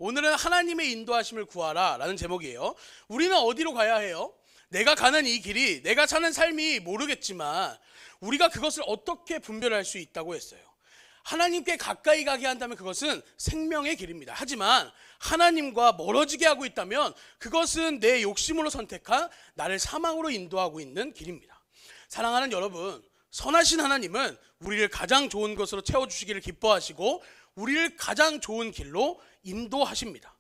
오늘은 하나님의 인도하심을 구하라 라는 제목이에요. 우리는 어디로 가야 해요? 내가 가는 이 길이, 내가 사는 삶이 모르겠지만 우리가 그것을 어떻게 분별할 수 있다고 했어요. 하나님께 가까이 가게 한다면 그것은 생명의 길입니다. 하지만 하나님과 멀어지게 하고 있다면 그것은 내 욕심으로 선택한 나를 사망으로 인도하고 있는 길입니다. 사랑하는 여러분, 선하신 하나님은 우리를 가장 좋은 것으로 채워주시기를 기뻐하시고 우리를 가장 좋은 길로 인도하십니다.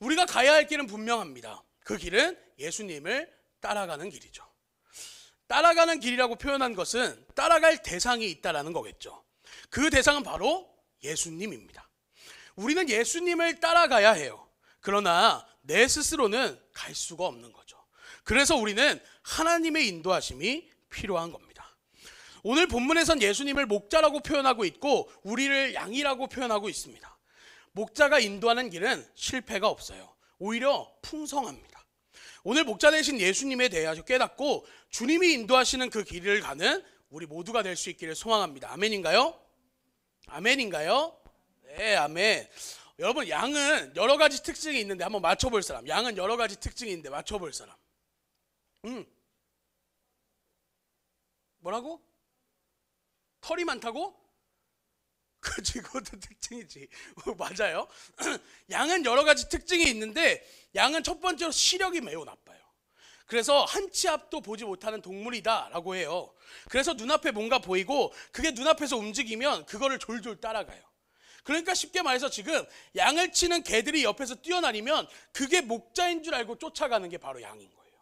우리가 가야 할 길은 분명합니다. 그 길은 예수님을 따라가는 길이죠. 따라가는 길이라고 표현한 것은 따라갈 대상이 있다는 거겠죠. 그 대상은 바로 예수님입니다. 우리는 예수님을 따라가야 해요. 그러나 내 스스로는 갈 수가 없는 거죠. 그래서 우리는 하나님의 인도하심이 필요한 겁니다. 오늘 본문에선 예수님을 목자라고 표현하고 있고 우리를 양이라고 표현하고 있습니다. 목자가 인도하는 길은 실패가 없어요. 오히려 풍성합니다. 오늘 목자 되신 예수님에 대해 깨닫고 주님이 인도하시는 그 길을 가는 우리 모두가 될 수 있기를 소망합니다. 아멘인가요? 아멘인가요? 네, 아멘. 여러분, 양은 여러 가지 특징이 있는데 한번 맞춰볼 사람. 양은 여러 가지 특징이 있는데 맞춰볼 사람. 뭐라고? 털이 많다고? 그치, 그것도 특징이지. 맞아요. 양은 여러 가지 특징이 있는데 양은 첫 번째로 시력이 매우 나빠요. 그래서 한 치 앞도 보지 못하는 동물이다 라고 해요. 그래서 눈앞에 뭔가 보이고 그게 눈앞에서 움직이면 그거를 졸졸 따라가요. 그러니까 쉽게 말해서 지금 양을 치는 개들이 옆에서 뛰어다니면 그게 목자인 줄 알고 쫓아가는 게 바로 양인 거예요.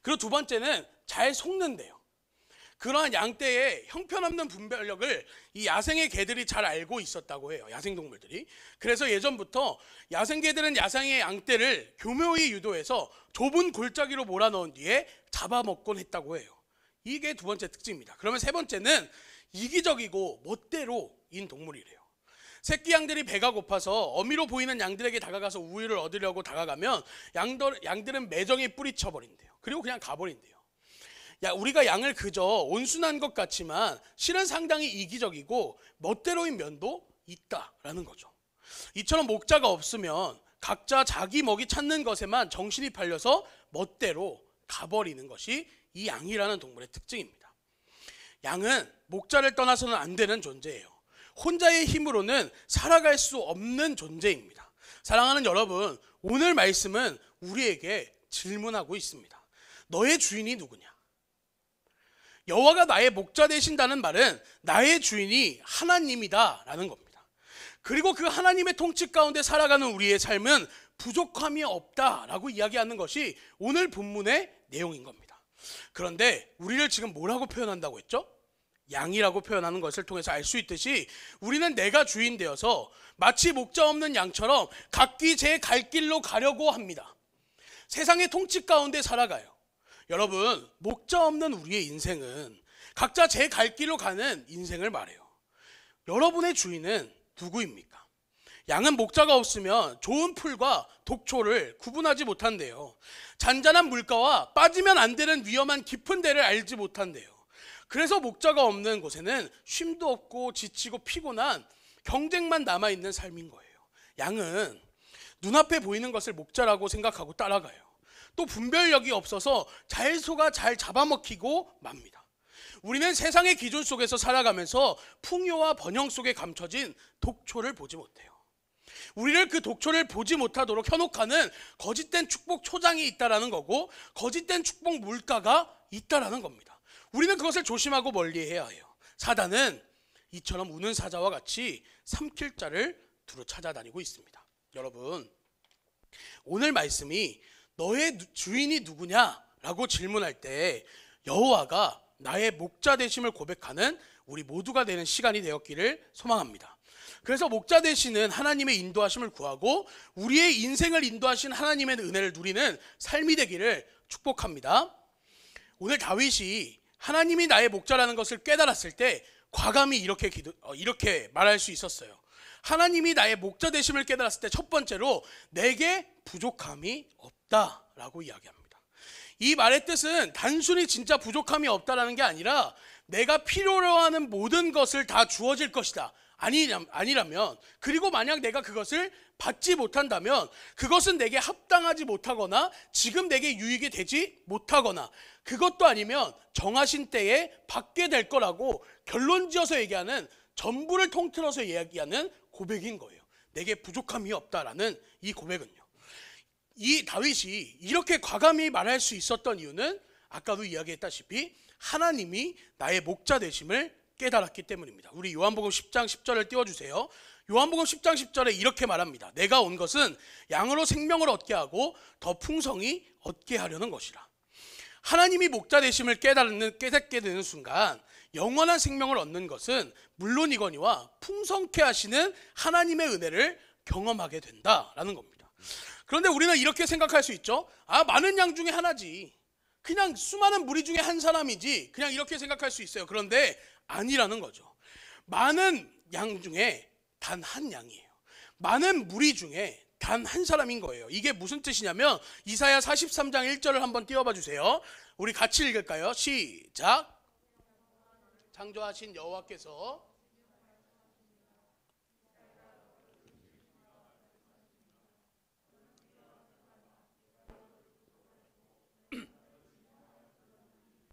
그리고 두 번째는 잘 속는데요. 그러한 양떼의 형편없는 분별력을 이 야생의 개들이 잘 알고 있었다고 해요. 야생동물들이. 그래서 예전부터 야생개들은 야생의 양떼를 교묘히 유도해서 좁은 골짜기로 몰아넣은 뒤에 잡아먹곤 했다고 해요. 이게 두 번째 특징입니다. 그러면 세 번째는 이기적이고 멋대로인 동물이래요. 새끼 양들이 배가 고파서 어미로 보이는 양들에게 다가가서 우유를 얻으려고 다가가면 양들은 매정히 뿌리쳐버린대요. 그리고 그냥 가버린대요. 우리가 양을 그저 온순한 것 같지만 실은 상당히 이기적이고 멋대로인 면도 있다라는 거죠. 이처럼 목자가 없으면 각자 자기 먹이 찾는 것에만 정신이 팔려서 멋대로 가버리는 것이 이 양이라는 동물의 특징입니다. 양은 목자를 떠나서는 안 되는 존재예요. 혼자의 힘으로는 살아갈 수 없는 존재입니다. 사랑하는 여러분, 오늘 말씀은 우리에게 질문하고 있습니다. 너의 주인이 누구냐? 여호와가 나의 목자 되신다는 말은 나의 주인이 하나님이다 라는 겁니다. 그리고 그 하나님의 통치 가운데 살아가는 우리의 삶은 부족함이 없다라고 이야기하는 것이 오늘 본문의 내용인 겁니다. 그런데 우리를 지금 뭐라고 표현한다고 했죠? 양이라고 표현하는 것을 통해서 알 수 있듯이 우리는 내가 주인 되어서 마치 목자 없는 양처럼 각기 제 갈 길로 가려고 합니다. 세상의 통치 가운데 살아가요. 여러분, 목자 없는 우리의 인생은 각자 제 갈 길로 가는 인생을 말해요. 여러분의 주인은 누구입니까? 양은 목자가 없으면 좋은 풀과 독초를 구분하지 못한대요. 잔잔한 물가와 빠지면 안 되는 위험한 깊은 데를 알지 못한대요. 그래서 목자가 없는 곳에는 쉼도 없고 지치고 피곤한 경쟁만 남아있는 삶인 거예요. 양은 눈앞에 보이는 것을 목자라고 생각하고 따라가요. 또 분별력이 없어서 자일소가 잘 잡아먹히고 맙니다. 우리는 세상의 기준 속에서 살아가면서 풍요와 번영 속에 감춰진 독초를 보지 못해요. 우리를 그 독초를 보지 못하도록 현혹하는 거짓된 축복 초장이 있다라는 거고 거짓된 축복 물가가 있다라는 겁니다. 우리는 그것을 조심하고 멀리해야 해요. 사단은 이처럼 우는 사자와 같이 삼킬 자를 두루 찾아다니고 있습니다. 여러분, 오늘 말씀이 너의 주인이 누구냐라고 질문할 때 여호와가 나의 목자 되심을 고백하는 우리 모두가 되는 시간이 되었기를 소망합니다. 그래서 목자 되시는 하나님의 인도하심을 구하고 우리의 인생을 인도하신 하나님의 은혜를 누리는 삶이 되기를 축복합니다. 오늘 다윗이 하나님이 나의 목자라는 것을 깨달았을 때 과감히 이렇게 말할 수 있었어요. 하나님이 나의 목자 되심을 깨달았을 때 첫 번째로 내게 부족함이 없다라고 이야기합니다. 이 말의 뜻은 단순히 진짜 부족함이 없다라는 게 아니라 내가 필요로 하는 모든 것을 다 주어질 것이다, 아니라면, 그리고 만약 내가 그것을 받지 못한다면 그것은 내게 합당하지 못하거나 지금 내게 유익이 되지 못하거나 그것도 아니면 정하신 때에 받게 될 거라고 결론지어서 얘기하는, 전부를 통틀어서 얘기하는 고백인 거예요. 내게 부족함이 없다라는 이 고백은요. 이 다윗이 이렇게 과감히 말할 수 있었던 이유는 아까도 이야기했다시피 하나님이 나의 목자 되심을 깨달았기 때문입니다. 우리 요한복음 10장 10절을 띄워주세요. 요한복음 10장 10절에 이렇게 말합니다. 내가 온 것은 양으로 생명을 얻게 하고 더 풍성히 얻게 하려는 것이라. 하나님이 목자 되심을 깨닫게 되는 순간 영원한 생명을 얻는 것은 물론이거니와 풍성케 하시는 하나님의 은혜를 경험하게 된다라는 겁니다. 그런데 우리는 이렇게 생각할 수 있죠. 많은 양 중에 하나지, 그냥 수많은 무리 중에 한 사람이지, 그냥 이렇게 생각할 수 있어요. 그런데 아니라는 거죠. 많은 양 중에 단 한 양이에요. 많은 무리 중에 단 한 사람인 거예요. 이게 무슨 뜻이냐면 이사야 43장 1절을 한번 띄워봐 주세요. 우리 같이 읽을까요? 시작. 창조하신 여호와께서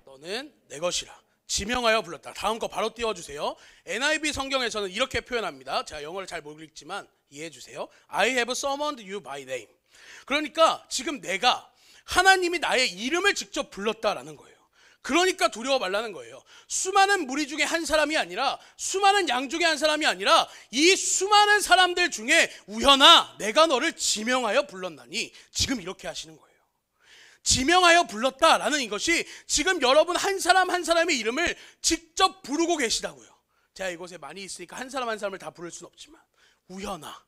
너는 내 것이라 지명하여 불렀다. 다음 거 바로 띄워주세요. NIV 성경에서는 이렇게 표현합니다. 제가 영어를 잘 못 읽지만 이해해 주세요. I have summoned you by name. 그러니까 지금 내가, 하나님이 나의 이름을 직접 불렀다라는 거예요. 그러니까 두려워 말라는 거예요. 수많은 무리 중에 한 사람이 아니라, 수많은 양 중에 한 사람이 아니라 이 수많은 사람들 중에 우연아 내가 너를 지명하여 불렀나니, 지금 이렇게 하시는 거예요. 지명하여 불렀다라는 이것이 지금 여러분 한 사람 한 사람의 이름을 직접 부르고 계시다고요. 제가 이곳에 많이 있으니까 한 사람 한 사람을 다 부를 수는 없지만 우연아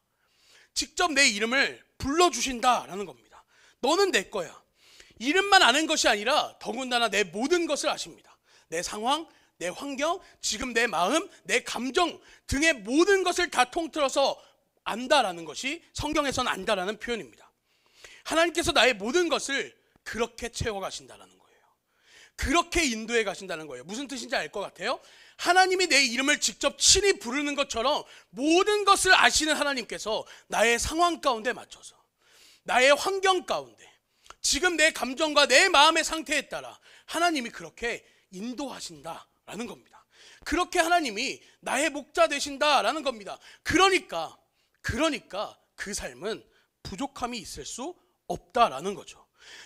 직접 내 이름을 불러주신다라는 겁니다. 너는 내 거야. 이름만 아는 것이 아니라 더군다나 내 모든 것을 아십니다. 내 상황, 내 환경, 지금 내 마음, 내 감정 등의 모든 것을 다 통틀어서 안다라는 것이 성경에서는 안다라는 표현입니다. 하나님께서 나의 모든 것을 그렇게 채워가신다는 거예요. 그렇게 인도해 가신다는 거예요. 무슨 뜻인지 알 것 같아요? 하나님이 내 이름을 직접 친히 부르는 것처럼 모든 것을 아시는 하나님께서 나의 상황 가운데 맞춰서, 나의 환경 가운데, 지금 내 감정과 내 마음의 상태에 따라 하나님이 그렇게 인도하신다라는 겁니다. 그렇게 하나님이 나의 목자 되신다라는 겁니다. 그러니까 그 삶은 부족함이 있을 수 없다라는 거죠.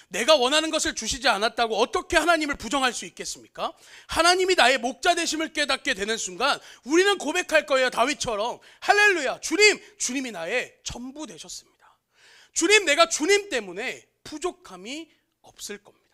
내가 원하는 것을 주시지 않았다고 어떻게 하나님을 부정할 수 있겠습니까? 하나님이 나의 목자 되심을 깨닫게 되는 순간 우리는 고백할 거예요. 다윗처럼 할렐루야, 주님이 나의 전부 되셨습니다. 주님, 내가 주님 때문에 부족함이 없을 겁니다.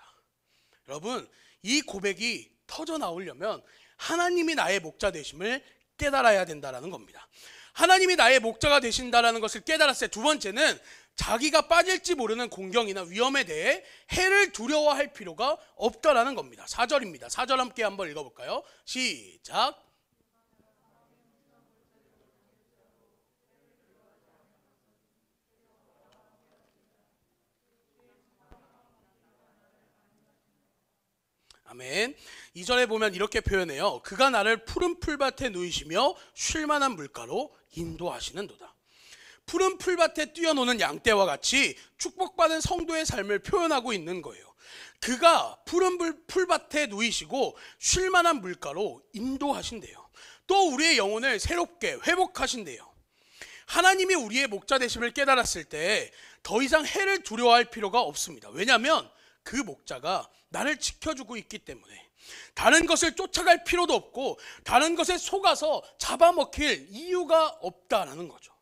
여러분, 이 고백이 터져 나오려면 하나님이 나의 목자 되심을 깨달아야 된다는 겁니다. 하나님이 나의 목자가 되신다는 것을 깨달았을 때 두 번째는 자기가 빠질지 모르는 공경이나 위험에 대해 해를 두려워할 필요가 없다라는 겁니다. 4절입니다. 4절 함께 한번 읽어볼까요? 시작. 아멘. 2절에 보면 이렇게 표현해요. 그가 나를 푸른 풀밭에 누이시며 쉴만한 물가로 인도하시는도다. 푸른 풀밭에 뛰어노는 양떼와 같이 축복받은 성도의 삶을 표현하고 있는 거예요. 그가 푸른 풀밭에 누이시고 쉴만한 물가로 인도하신대요. 또 우리의 영혼을 새롭게 회복하신대요. 하나님이 우리의 목자 되심을 깨달았을 때 더 이상 해를 두려워할 필요가 없습니다. 왜냐하면 그 목자가 나를 지켜주고 있기 때문에 다른 것을 쫓아갈 필요도 없고 다른 것에 속아서 잡아먹힐 이유가 없다라는 거죠.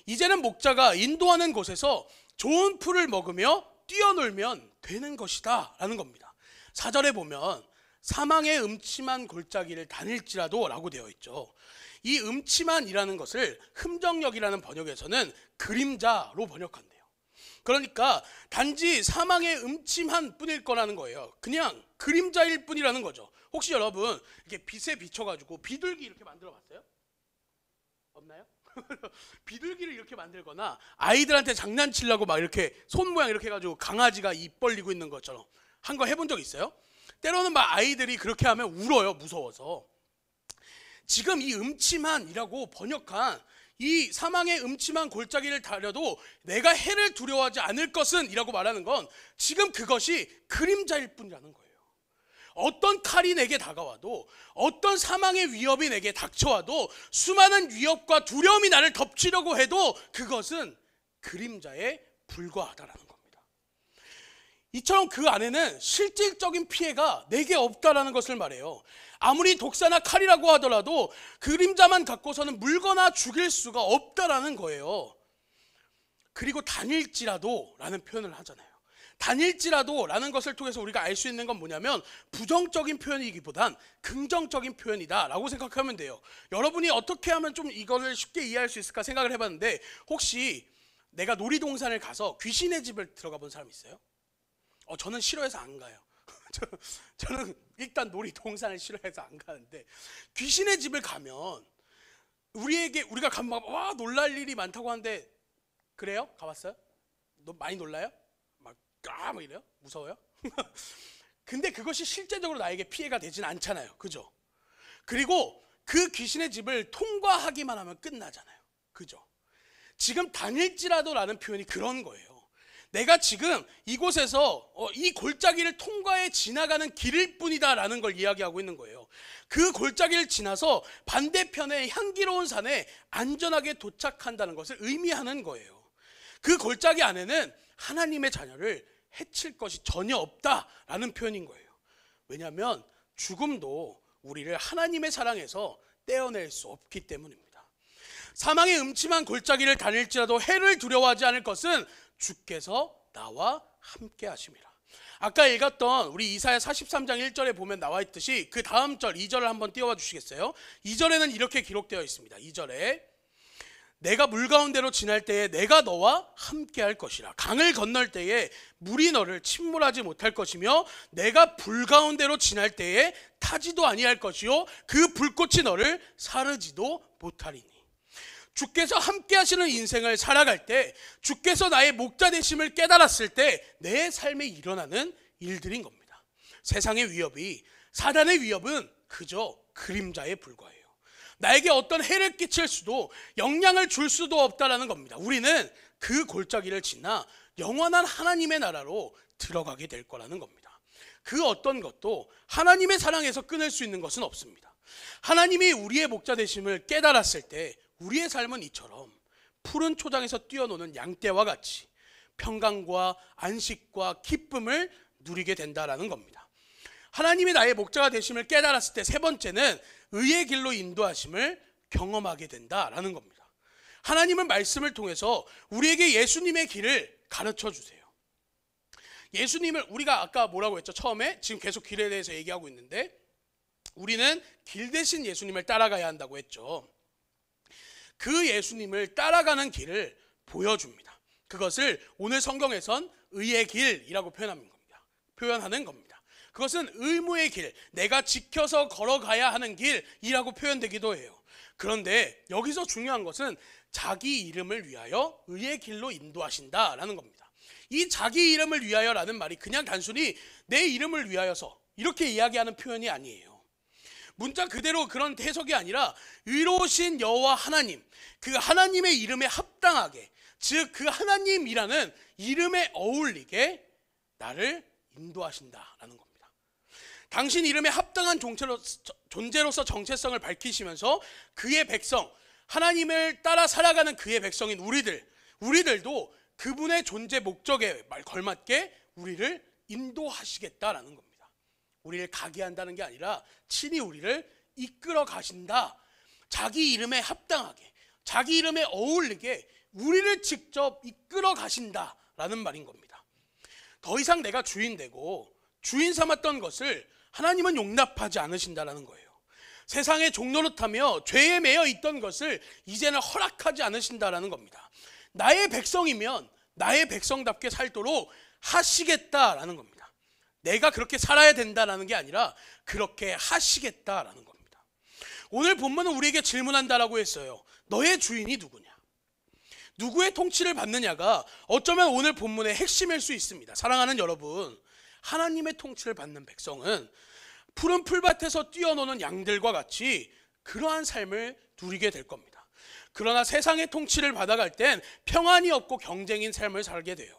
이제는 목자가 인도하는 곳에서 좋은 풀을 먹으며 뛰어놀면 되는 것이다 라는 겁니다. 4절에 보면 사망의 음침한 골짜기를 다닐지라도 라고 되어 있죠. 이 음침한이라는 것을 흠정역이라는 번역에서는 그림자로 번역한대요. 그러니까 단지 사망의 음침한 뿐일 거라는 거예요. 그냥 그림자일 뿐이라는 거죠. 혹시 여러분 이렇게 빛에 비춰가지고 비둘기 이렇게 만들어 봤어요? 없나요? 비둘기를 이렇게 만들거나 아이들한테 장난치려고 막 이렇게 손 모양 이렇게 해가지고 강아지가 입 벌리고 있는 것처럼 한 거 해본 적 있어요? 때로는 막 아이들이 그렇게 하면 울어요. 무서워서. 지금 이 음침한이라고 번역한 이 사망의 음침한 골짜기를 다려도 내가 해를 두려워하지 않을 것은 이라고 말하는 건 지금 그것이 그림자일 뿐이라는 거예요. 어떤 칼이 내게 다가와도, 어떤 사망의 위협이 내게 닥쳐와도, 수많은 위협과 두려움이 나를 덮치려고 해도 그것은 그림자에 불과하다라는 겁니다. 이처럼 그 안에는 실질적인 피해가 내게 없다라는 것을 말해요. 아무리 독사나 칼이라고 하더라도 그림자만 갖고서는 물거나 죽일 수가 없다라는 거예요. 그리고 다닐지라도 라는 표현을 하잖아요. 다닐지라도 라는 것을 통해서 우리가 알 수 있는 건 뭐냐면 부정적인 표현이기보단 긍정적인 표현이다 라고 생각하면 돼요. 여러분이 어떻게 하면 좀 이거를 쉽게 이해할 수 있을까 생각을 해봤는데, 혹시 내가 놀이동산을 가서 귀신의 집을 들어가 본 사람 있어요? 저는 싫어해서 안 가요. 저는 일단 놀이동산을 싫어해서 안 가는데, 귀신의 집을 가면 우리가 가면 와 놀랄 일이 많다고 하는데, 그래요? 가봤어요? 많이 놀라요? 막 이래요? 무서워요? 근데 그것이 실제적으로 나에게 피해가 되진 않잖아요. 그죠? 그리고 그 귀신의 집을 통과하기만 하면 끝나잖아요. 그죠? 지금 다닐지라도 라는 표현이 그런 거예요. 내가 지금 이곳에서 이 골짜기를 통과해 지나가는 길일 뿐이다 라는 걸 이야기하고 있는 거예요. 그 골짜기를 지나서 반대편의 향기로운 산에 안전하게 도착한다는 것을 의미하는 거예요. 그 골짜기 안에는 하나님의 자녀를 해칠 것이 전혀 없다라는 표현인 거예요. 왜냐하면 죽음도 우리를 하나님의 사랑에서 떼어낼 수 없기 때문입니다. 사망의 음침한 골짜기를 다닐지라도 해를 두려워하지 않을 것은 주께서 나와 함께 하심이라. 아까 읽었던 우리 이사야 43장 1절에 보면 나와 있듯이 그 다음 절 2절을 한번 띄워봐 주시겠어요? 2절에는 이렇게 기록되어 있습니다. 2절에 내가 물 가운데로 지날 때에 내가 너와 함께 할 것이라. 강을 건널 때에 물이 너를 침몰하지 못할 것이며 내가 불 가운데로 지날 때에 타지도 아니할 것이요 그 불꽃이 너를 사르지도 못하리니. 주께서 함께 하시는 인생을 살아갈 때, 주께서 나의 목자 되심을 깨달았을 때 내 삶에 일어나는 일들인 겁니다. 세상의 위협이, 사단의 위협은 그저 그림자에 불과해요. 나에게 어떤 해를 끼칠 수도 영향을 줄 수도 없다라는 겁니다. 우리는 그 골짜기를 지나 영원한 하나님의 나라로 들어가게 될 거라는 겁니다. 그 어떤 것도 하나님의 사랑에서 끊을 수 있는 것은 없습니다. 하나님이 우리의 목자 되심을 깨달았을 때 우리의 삶은 이처럼 푸른 초장에서 뛰어노는 양떼와 같이 평강과 안식과 기쁨을 누리게 된다라는 겁니다. 하나님이 나의 목자가 되심을 깨달았을 때 세 번째는 의의 길로 인도하심을 경험하게 된다라는 겁니다. 하나님은 말씀을 통해서 우리에게 예수님의 길을 가르쳐 주세요. 예수님을 우리가 아까 뭐라고 했죠? 처음에 지금 계속 길에 대해서 얘기하고 있는데 우리는 길 대신 예수님을 따라가야 한다고 했죠. 그 예수님을 따라가는 길을 보여줍니다. 그것을 오늘 성경에선 의의 길이라고 표현하는 겁니다. 그것은 의무의 길, 내가 지켜서 걸어가야 하는 길이라고 표현되기도 해요. 그런데 여기서 중요한 것은 자기 이름을 위하여 의의 길로 인도하신다라는 겁니다. 이 자기 이름을 위하여라는 말이 그냥 단순히 내 이름을 위하여서 이렇게 이야기하는 표현이 아니에요. 문자 그대로 그런 해석이 아니라 의로우신 여호와 하나님, 그 하나님의 이름에 합당하게, 즉 그 하나님이라는 이름에 어울리게 나를 인도하신다라는 겁니다. 당신 이름에 합당한 존재로서 정체성을 밝히시면서 그의 백성, 하나님을 따라 살아가는 그의 백성인 우리들도 그분의 존재 목적에 걸맞게 우리를 인도하시겠다라는 겁니다. 우리를 가게 한다는 게 아니라 친히 우리를 이끌어 가신다. 자기 이름에 합당하게, 자기 이름에 어울리게 우리를 직접 이끌어 가신다라는 말인 겁니다. 더 이상 내가 주인 되고 주인 삼았던 것을 하나님은 용납하지 않으신다라는 거예요. 세상의 종노릇하며 죄에 매여 있던 것을 이제는 허락하지 않으신다라는 겁니다. 나의 백성이면 나의 백성답게 살도록 하시겠다라는 겁니다. 내가 그렇게 살아야 된다라는 게 아니라 그렇게 하시겠다라는 겁니다. 오늘 본문은 우리에게 질문한다라고 했어요. 너의 주인이 누구냐? 누구의 통치를 받느냐가 어쩌면 오늘 본문의 핵심일 수 있습니다. 사랑하는 여러분, 하나님의 통치를 받는 백성은 푸른 풀밭에서 뛰어노는 양들과 같이 그러한 삶을 누리게 될 겁니다. 그러나 세상의 통치를 받아갈 땐 평안이 없고 경쟁인 삶을 살게 돼요.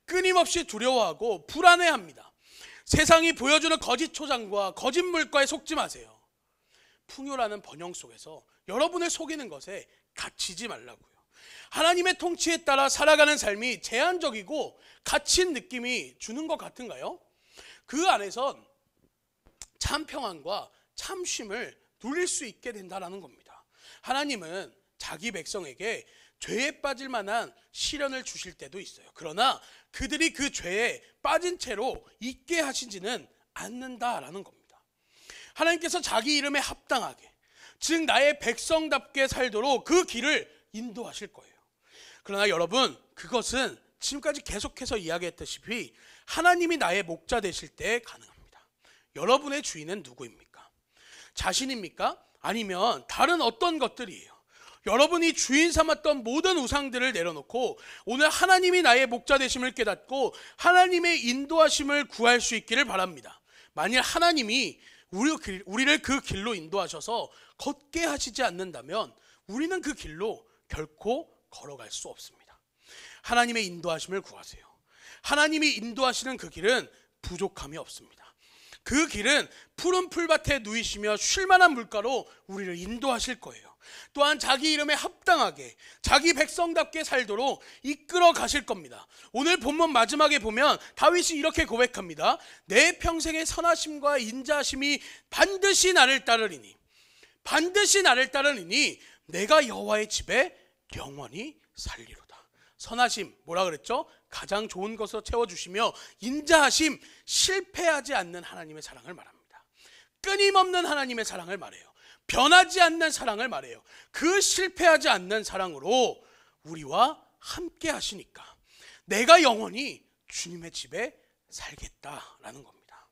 끊임없이 두려워하고 불안해합니다. 세상이 보여주는 거짓 초장과 거짓 물가에 속지 마세요. 풍요라는 번영 속에서 여러분을 속이는 것에 갇히지 말라고요. 하나님의 통치에 따라 살아가는 삶이 제한적이고 갇힌 느낌이 주는 것 같은가요? 그 안에선 참 평안과 참 쉼을 누릴 수 있게 된다는 겁니다. 하나님은 자기 백성에게 죄에 빠질 만한 시련을 주실 때도 있어요. 그러나 그들이 그 죄에 빠진 채로 있게 하시지는 않는다라는 겁니다. 하나님께서 자기 이름에 합당하게, 즉 나의 백성답게 살도록 그 길을 인도하실 거예요. 그러나 여러분, 그것은 지금까지 계속해서 이야기했다시피 하나님이 나의 목자 되실 때 가능합니다. 여러분의 주인은 누구입니까? 자신입니까? 아니면 다른 어떤 것들이에요? 여러분이 주인 삼았던 모든 우상들을 내려놓고 오늘 하나님이 나의 목자 되심을 깨닫고 하나님의 인도하심을 구할 수 있기를 바랍니다. 만일 하나님이 우리를 그 길로 인도하셔서 걷게 하시지 않는다면 우리는 그 길로 결코 걸어갈 수 없습니다. 하나님의 인도하심을 구하세요. 하나님이 인도하시는 그 길은 부족함이 없습니다. 그 길은 푸른 풀밭에 누이시며 쉴만한 물가로 우리를 인도하실 거예요. 또한 자기 이름에 합당하게 자기 백성답게 살도록 이끌어 가실 겁니다. 오늘 본문 마지막에 보면 다윗이 이렇게 고백합니다. 내 평생의 선하심과 인자하심이 반드시 나를 따르리니, 반드시 나를 따르리니 내가 여호와의 집에 영원히 살리로다. 선하심, 뭐라 그랬죠? 가장 좋은 것으로 채워주시며, 인자하심, 실패하지 않는 하나님의 사랑을 말합니다. 끊임없는 하나님의 사랑을 말해요. 변하지 않는 사랑을 말해요. 그 실패하지 않는 사랑으로 우리와 함께 하시니까 내가 영원히 주님의 집에 살겠다라는 겁니다.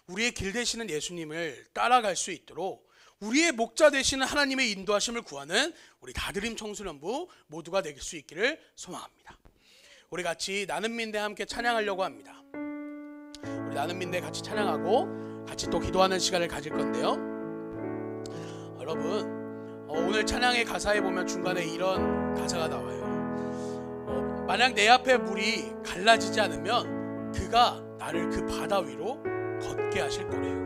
우리의 길 되시는 예수님을 따라갈 수 있도록 우리의 목자 되시는 하나님의 인도하심을 구하는 우리 다드림 청소년부 모두가 될 수 있기를 소망합니다. 우리 같이 나는 민대 함께 찬양하려고 합니다. 우리 나는 민대 같이 찬양하고 같이 또 기도하는 시간을 가질 건데요. 여러분, 오늘 찬양의 가사에 보면 중간에 이런 가사가 나와요. 만약 내 앞에 물이 갈라지지 않으면 그가 나를 그 바다 위로 걷게 하실 거래요.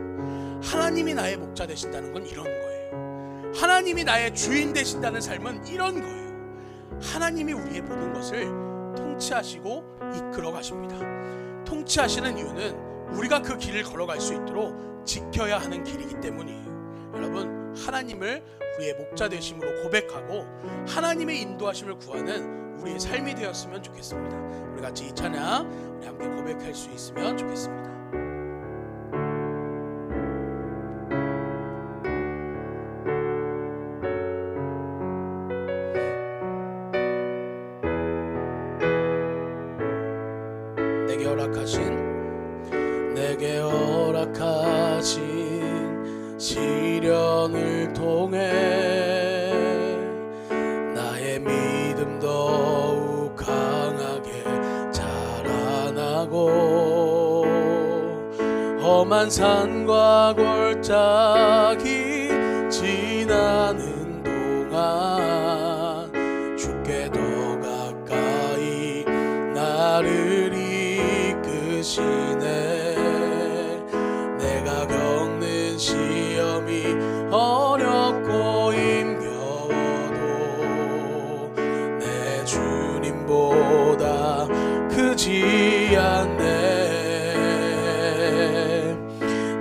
하나님이 나의 목자 되신다는 건 이런 거예요. 하나님이 나의 주인 되신다는 삶은 이런 거예요. 하나님이 우리의 모든 것을 통치하시고 이끌어 가십니다. 통치하시는 이유는 우리가 그 길을 걸어갈 수 있도록 지켜야 하는 길이기 때문이에요. 여러분, 하나님을 우리의 목자 되심으로 고백하고 하나님의 인도하심을 구하는 우리의 삶이 되었으면 좋겠습니다. 우리 같이 이 찬양 우리 함께 고백할 수 있으면 좋겠습니다. 내게 허락하신 시련을 통해 나의 믿음 더욱 강하게 자라나고 험한 산과 골짜기 지나는 동안 주께 더 가까이 나를 이끄시네. 내가 겪는 시험이 어렵고 힘겨워도 내 주님보다 크지 않네.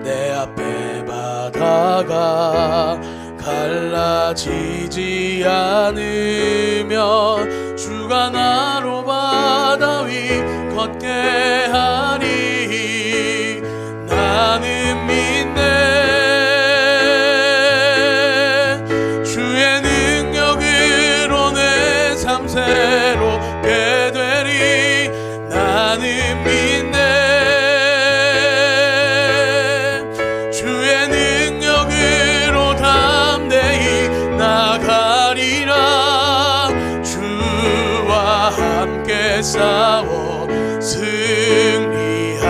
내 앞에 바다가 갈라지지 않으면 주가 나로 바다 위 걷게 하리. 나는 믿네. 주의 능력으로 내 삶 새롭게 되리. 나는 믿네. 주의 능력으로 담대히 나가리라. 주와 함께 싸워 승리하리라.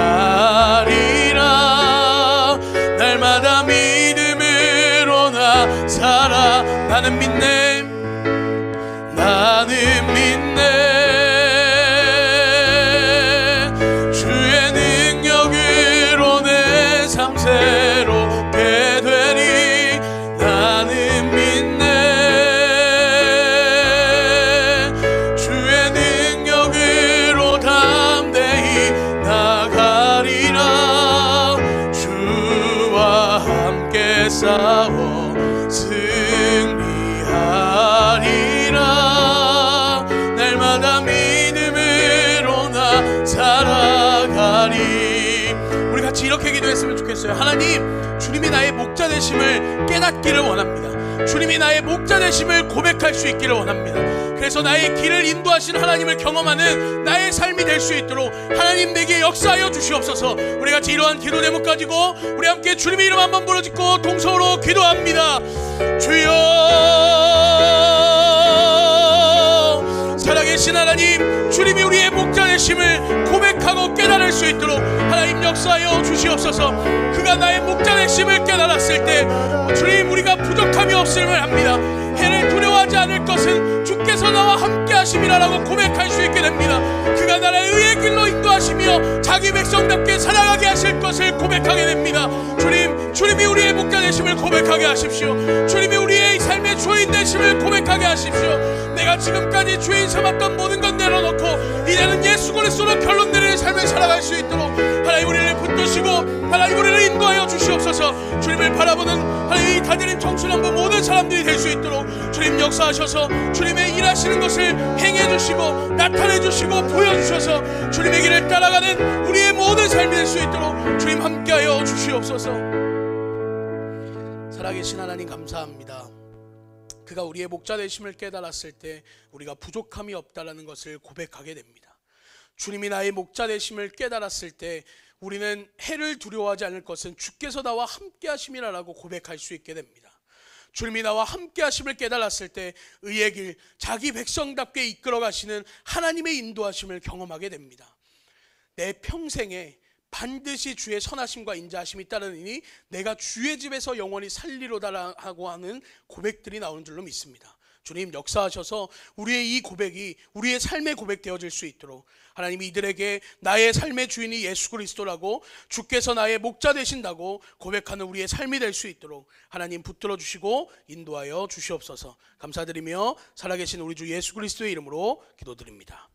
날마다 믿음으로 나 싸워 승리하리라. 날마다 믿음으로 나 살아가리. 우리 같이 이렇게 기도했으면 좋겠어요. 하나님, 주님이 나의 목자 되심을 깨닫기를 원합니다. 주님이 나의 목자 되심을 고백할 수 있기를 원합니다. 그래서 나의 길을 인도하신 하나님을 경험하는 나의 삶이 될 수 있도록 하나님 내게 역사하여 주시옵소서. 우리 같이 이러한 기도 제목 가지고 우리 함께 주님의 이름 한번 부르짖고 동서로 기도합니다. 주여, 살아계신 하나님, 주님이 우리의 목자 되심을 고백하고 깨달을 수 있도록 하나님 역사하여 주시옵소서. 그가 나의 목자 되심을 깨달았을 때 주님, 우리가 부족함이 없음을 합니다. 해를 두려워하지 않을 것은 주께서 나와 함께 하심이라라고 고백할 수 있게 됩니다. 그가 나를 의의 길로 인도하시며 자기 백성답게 살아가게 하실 것을 고백하게 됩니다. 주님이 우리의 목자 되심을 고백하게 하십시오. 주님이 우리의 삶의 주인 되심을 고백하게 하십시오. 내가 지금까지 주인 삼았던 모든 것 내려놓고 이제는 예수 그리스도로 결론 내리는 삶을 살아갈 수 있도록 하나님 우리를 붙드시고 하나님 우리를 인도하여 주시옵소서. 주님을 바라보는 하나님 다들인 청춘한부 모든 사람들이 될 수 있도록 주님 역사하셔서 주님의 일하시는 것을 행해 주시고 나타내 주시고 보여주셔서 주님의 길을 따라가는 우리의 모든 삶이 될 수 있도록 주님 함께하여 주시옵소서. 살아계신 하나님 감사합니다. 그가 우리의 목자 되심을 깨달았을 때 우리가 부족함이 없다라는 것을 고백하게 됩니다. 주님이 나의 목자 되심을 깨달았을 때 우리는 해를 두려워하지 않을 것은 주께서 나와 함께 하심이라라고 고백할 수 있게 됩니다. 주님이 나와 함께 하심을 깨달았을 때 의의 길, 자기 백성답게 이끌어 가시는 하나님의 인도하심을 경험하게 됩니다. 내 평생에 반드시 주의 선하심과 인자하심이 따르니 내가 주의 집에서 영원히 살리로다 하고 하는 고백들이 나오는 줄로 믿습니다. 주님 역사하셔서 우리의 이 고백이 우리의 삶의 고백 되어질 수 있도록 하나님이 이들에게 나의 삶의 주인이 예수 그리스도라고 주께서 나의 목자 되신다고 고백하는 우리의 삶이 될 수 있도록 하나님 붙들어 주시고 인도하여 주시옵소서. 감사드리며 살아계신 우리 주 예수 그리스도의 이름으로 기도드립니다.